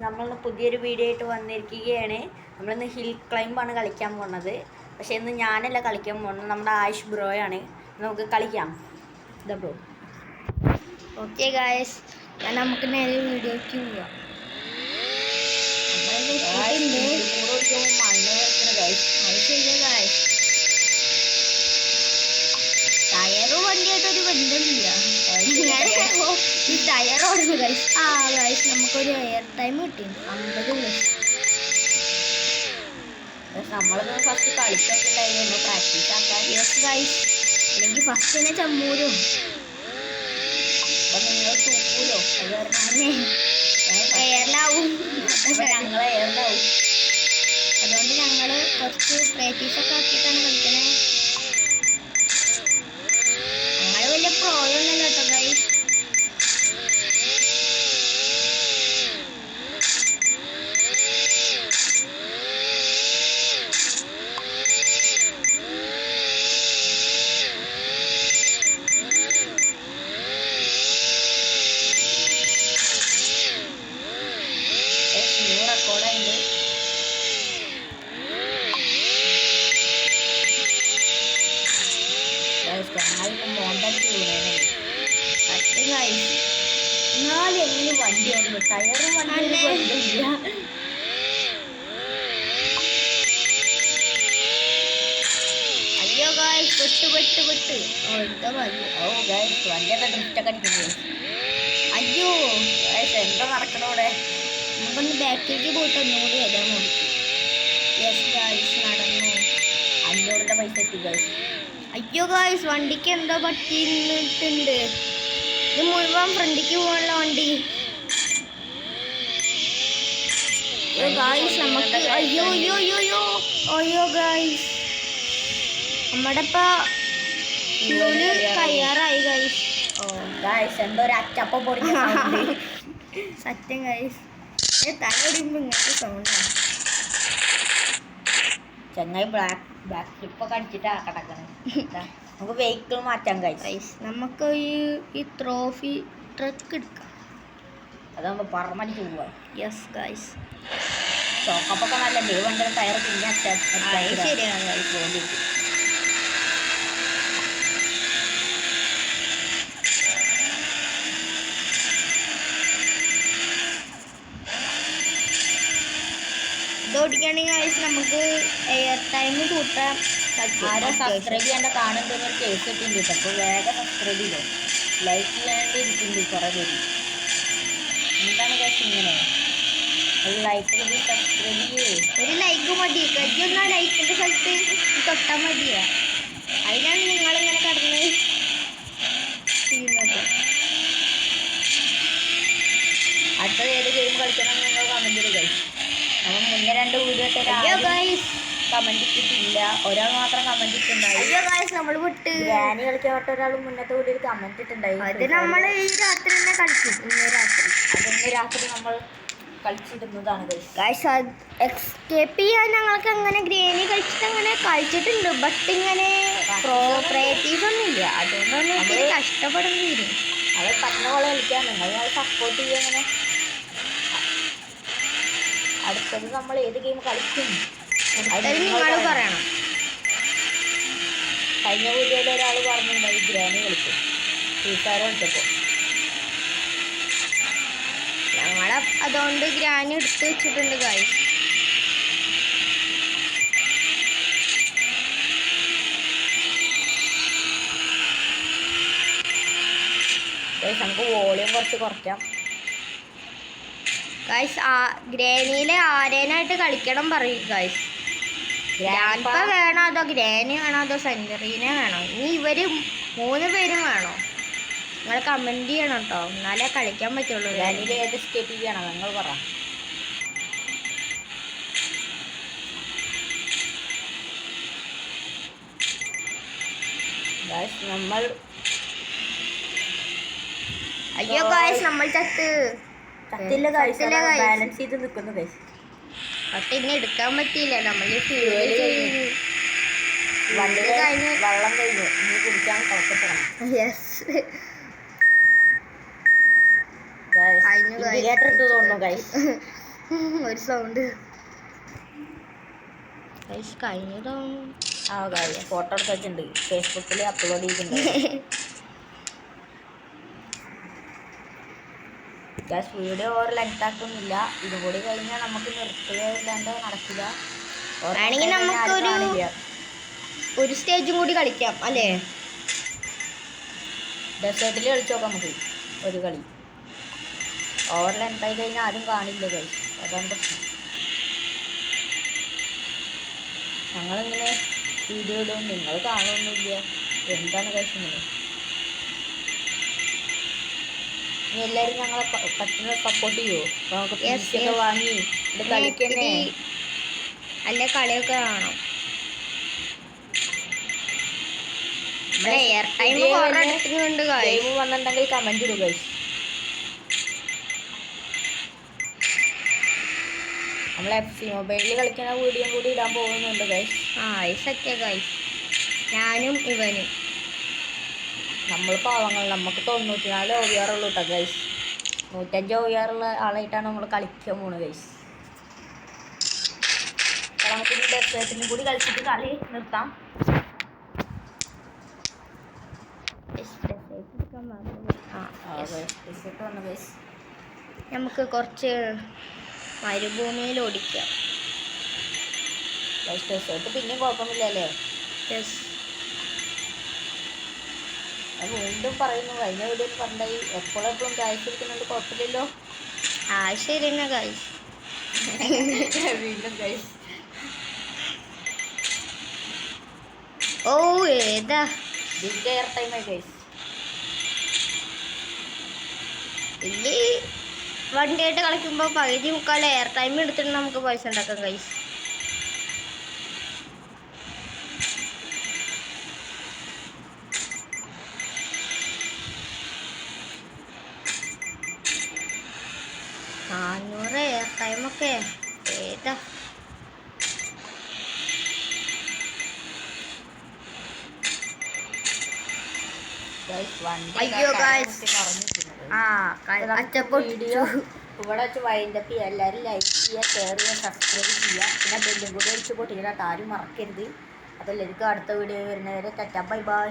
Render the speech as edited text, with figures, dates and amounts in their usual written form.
നമ്മളിന്ന് പുതിയൊരു വീഡിയോ ആയിട്ട് വന്നിരിക്കുകയാണ്. നമ്മളിന്ന് ഹിൽ ക്ലൈംബാണ് കളിക്കാൻ പോകുന്നത്. പക്ഷേ ഇന്ന് ഞാനല്ല കളിക്കാൻ പോകുന്നത്, നമ്മുടെ ആയുഷ് ബ്രോയാണ്. നമുക്ക് കളിക്കാം. ഇതാ ബ്രോ. ഓക്കെ ഗായ്സ്, നമുക്ക് നേരെ വീഡിയോക്ക് പോവാം. ടയറ് വണ്ടിയായിട്ടൊരു ബന്ധമില്ല. ഈ ടയർ ഓടുന്നു ഗൈസ്. ഗൈസ് നമുക്കൊരു എയർ ടൈം കിട്ടിയിട്ടുണ്ട് 50 നമ്മളൊന്ന് ഫസ്റ്റ് കളിച്ചൊക്കെ ഉണ്ടായിരുന്നു, പ്രാക്ടീസ് ആക്കാൻ. യെസ് ഗൈസ്, അല്ലെങ്കിൽ ഫസ്റ്റ് തന്നെ ചമ്മൂരും. അപ്പം നിങ്ങൾ തൂക്കൂലോ, അത് പറഞ്ഞാൽ എയറിലാവും. ഞങ്ങൾ എയറിലാവും. അതുകൊണ്ട് ഞങ്ങൾ കുറച്ച് പ്രാക്ടീസൊക്കെ ആക്കിയിട്ടാണ് കളിക്കണേ. ഞങ്ങൾ വലിയ പ്രോയൊന്നുമല്ല കേട്ടോ ഗൈസ്. റെക്കോർഡുണ്ട്. മോണ്ടടിച്ച് വീണേ. എന്നാലും എങ്ങനെ വണ്ടി ഓടുന്നു? ടയറും വണ്ടി ഇല്ല. അയ്യോ ഗായ്സ്, പെട്ട് എന്താ ഭാഗ്യം. ഗായ്സ് വണ്ടിയൊക്കെ ഡ്രിഫ്റ്റൊക്കെ അടിക്കുന്നത്. അയ്യോ ഗായ്സ് എന്താ നടക്കണോടെ? നമുക്കൊന്ന് ബാക്കിലേക്ക് പോയിട്ട് ഒന്നുകൂടി വരാൻ മതി. യെസ് ഗായ്സ്, നടന്നു. 500 പൈസ എത്തി ഗായ്സ്. അയ്യോ ഗായ്സ്, വണ്ടിക്ക് എന്തോ പറ്റിയിട്ടുണ്ട്. ഇത് മുഴുവൻ ഫ്രണ്ടിക്ക് പോകാനുള്ള വണ്ടി. ഗായ്സ് നമുക്ക് അയ്യോ ഗായ്സ്, നമ്മുടെ ഇപ്പൊ ഫ്യൂല് തയ്യാറായി ഗായ്സ്. ഗായ്സ് എന്തോ ഒരു അച്ചപ്പം പൊടിഞ്ഞ സത്യം ഗായ്സ്, തലടിയുമ്പോ ഇങ്ങനത്തെ സൗണ്ടാണ്. ചെങ്ങായി ബാക്ക് ഫ്ലിപ്പൊക്കെ അടിച്ചിട്ടാ കിടക്കണേ. നമുക്ക് വെഹിക്കിൾ മാറ്റാം ഗായ്സ്. നമുക്ക് ഈ ട്രോഫി ട്രക്ക് എടുക്കാം. അതാകുമ്പോൾ പറമടിച്ച് പോവാം. യെസ് ഗായ്സ്, ചോക്കപ്പൊക്കെ നല്ല വണ്ടിയുടെ ടയർ പിന്നെ ശരിയാണ് ഗായ്സ്. പോയിട്ട് ഇതോടിക്കുകയാണെങ്കിൽ ഗായ്സ് നമുക്ക് എയർ ടൈം കൂട്ടാൻ പറ്റും. ആരോ സബ്സ്ക്രൈബ് ചെയ്യാണ്ട് കാണുന്നൊരു കേസ് കിട്ടിയിട്ടുണ്ട്. അപ്പോൾ വേഗം സബ്സ്ക്രൈബ് ചെയ്തോ. ലൈക്ക് ചെയ്യാണ്ട് ഇരിക്കുന്നുണ്ട് കുറേ പേര്. എന്താണ് ഗായ്സ് ഇങ്ങനെ? ഒരു ലൈക്ക് ചെയ്ത് സബ്സ്ക്രൈബ് ചെയ്യേ. ഒരു ലൈക്ക് മതി. കഴിയൊന്നാ ലൈക്കിൻ്റെ സ്ഥലത്ത് തൊട്ടാൽ മതിയാ. അതിനാണ് നിങ്ങളിങ്ങനെ കടന്ന് ചെയ്യുന്നത്. അടുത്തത് ഏത് ഗെയിം കളിക്കണം നിങ്ങൾ കമൻറ്റ് ചെയ്ത് ഗൈസ്. നമ്മൾ മുന്നേ 2 വീഡിയോ കമൻറ്റ് ഇട്ടിട്ടില്ല, ഒരാൾ മാത്രം കമൻറ്റ് ഇട്ടുണ്ടായി. അയ്യോ ഗായ്സ്, നമ്മൾ വിട്ട് ഗ്രാനി കളിക്കാൻ പറ്റ ഒരാൾ മുന്നത്തെ വീഡിയോയിൽ കമൻറ്റ് ഇട്ടുണ്ടായി. അത് നമ്മൾ ഈ രാത്രി തന്നെ കളിക്കും. ഇന്ന് രാത്രി നമ്മൾ കളിച്ചിടുന്നതാണ് ഗായ്സ്. എസ്കേപ്പ് ചെയ്യാൻ ഞങ്ങൾക്ക് അങ്ങനെ ഗ്രാനി കളിച്ചിട്ട് അങ്ങനെ കളിച്ചിട്ടുണ്ട്. ബട്ട് ഇങ്ങനെ പ്രാക്ടീസ് ഒന്നും ഇല്ല. അതുകൊണ്ടാണ് ഇത്തിരി കഷ്ടപ്പെടേണ്ടി വരും. അത് പറ്റുന്ന പോലെ കളിക്കാൻ നിങ്ങൾ സപ്പോർട്ട് ചെയ്യുക. അങ്ങനെ അടുത്തത് നമ്മൾ ഏത് ഗെയിം കളിക്കും നിങ്ങൾ പറയണം. കഴിഞ്ഞ വീഡിയോയിൽ ഒരാൾ പറഞ്ഞിട്ടുണ്ടായി ഗ്രാനി കളിക്കും, ഫ്രീഫയർ കളിച്ചപ്പോൾ. ഞങ്ങളെ അതുകൊണ്ട് ഗ്രാനി എടുത്ത് വെച്ചിട്ടുണ്ട് ഗായ്സ്. നമുക്ക് വോളിയം കുറയ്ക്കാം ഗായ്സ്. ഗ്രാനിയിലെ ആരേനായിട്ട് കളിക്കണം പറയും ഗായ്സ്. ഗ്രാൻഡ്പ വേണോ അതോ ഗ്രാനി വേണോ അതോ സെഞ്ചുറീനെ വേണോ? ഇനി ഇവര് 3 പേരും വേണോ? നിങ്ങൾ കമൻറ്റ് ചെയ്യണം കേട്ടോ, എന്നാലേ കളിക്കാൻ പറ്റുള്ളൂ. ഗ്രാനിയിൽ ഏത് സ്കേപ്പ് ചെയ്യണം നിങ്ങൾ പറ. നമ്മൾ അയ്യോ ഗായ്സ്, നമ്മൾ ചത്തില്ല ഗായ്സ്, ബാലൻസ് ചെയ്ത് നിൽക്കുന്നു ഗായ്സ്. പക്ഷെ ഇനി എടുക്കാൻ പറ്റിയില്ല. നമ്മൾ വെള്ളം കഴിഞ്ഞു, ഇനി കുടിക്കാൻ കഷ്ടപ്പെടണം. യെസ് ഇൻഡിക്കേറ്റർ ഇട്ട് തോന്നുന്നു ഗൈസ്. ഒരു സൗണ്ട് കഴിഞ്ഞതോ. ആ ഗൈസ് ഫോട്ടോ എടുത്ത് വെച്ചിട്ടുണ്ട്, ഫേസ്ബുക്കിൽ അപ്ലോഡ് ചെയ്തിട്ടുണ്ട്. ഗൈസ് വീഡിയോ ഓവർ ലെങ്ത് ആക്കുന്നില്ല, ഇതും കൂടി കഴിഞ്ഞാൽ നമുക്ക് നിർത്തുകയില്ലാണ്ട് നടക്കില്ല. വേണമെങ്കിൽ ഒരു സ്റ്റേജും കൂടി കളിക്കാം അല്ലേ? ഡെസേർട്ടിൽ കളിച്ച് നോക്കാം നമുക്ക് ഒരു കളി. ഓവർ ലെങ്ത് ആയി കഴിഞ്ഞാൽ ആരും കാണില്ല ഗൈസ്, അതാണ് പ്രശ്നം. ഞങ്ങളിങ്ങനെ വീഡിയോ ഇടും, നിങ്ങൾ കാണുമൊന്നുമില്ല, എന്താണ് ഗൈസ് ഇങ്ങനെ? ഇനി എല്ലാവരും ഞങ്ങളെ പറ്റുന്ന സപ്പോർട്ട് ചെയ്യുമോ? നമുക്ക് പീസൊക്കെ വാങ്ങി ഇത് കളിക്കണേ. അല്ലെ കളിയൊക്കെ കാണാം. എയർ ടൈം ഗെയിം വന്നിട്ടുണ്ടെങ്കിൽ കമന്റ് ഇടുക ഗൈസ്. നമ്മൾ FC മൊബൈലിൽ കളിക്കുന്ന വീഡിയോ കൂടി ഇടാൻ പോകുന്നുണ്ട് ഗൈസ്. സത്യ ഗൈസ്, ഞാനും ഇവനും. നമ്മൾ പാവങ്ങൾ, നമുക്ക് 94 OVR ഉള്ളൂ കേട്ടോ ഗൈസ്. 105 OVR ഉള്ള ആളായിട്ടാണ് നമ്മൾ കളിക്കാൻ പോണത് ഗൈസ്. അപ്പോൾ നമുക്ക് ഈ ഡെസേർട്ടിനും കൂടി കളിച്ചിട്ട് കളി നിർത്താം. നമുക്ക് കുറച്ച് മരുഭൂമിയിൽ ഓടിക്കാം. ഡെസേർട്ട് പിന്നെയും കുഴപ്പമില്ലല്ലേ? വീണ്ടും പറയുന്നു, കഴിഞ്ഞ വീഡിയോയിൽ പറഞ്ഞായി എപ്പോഴെപ്പോഴും കായ്സ് എടുക്കുന്നുണ്ട്, കുഴപ്പമില്ലല്ലോ. ശരി എന്നാ ഗൈസ്. വീണ്ടും ഗൈസ്. ഏതാ ബിഗ് എയർ ടൈമായി ഗൈസ്. ഈ വണ്ടിയായിട്ട് കളിക്കുമ്പോൾ പകുതി മുക്കാൽ എയർ ടൈം എടുത്തിട്ട് നമുക്ക് പൈസ ഉണ്ടാക്കാം ഗൈസ്. എയർ ടൈമൊക്കെ ഏതാ? അയ്യോ ഗൈസ്, വീഡിയോ ഇവിടെ വെച്ച് വൈൻഡപ്പ് ചെയ്യുക. എല്ലാവരും ലൈക്ക് ചെയ്യുക, ഷെയർ ചെയ്യുക, സബ്സ്ക്രൈബ് ചെയ്യുക, പിന്നെ ബെല്ലും കൂടി അടിച്ച് പൊട്ടിക്കാനായിട്ട് ആരും മറക്കരുത്. അപ്പോൾ എല്ലാവർക്കും അടുത്ത വീഡിയോ വരുന്നവരെ ടാറ്റാ ബൈ ബൈ.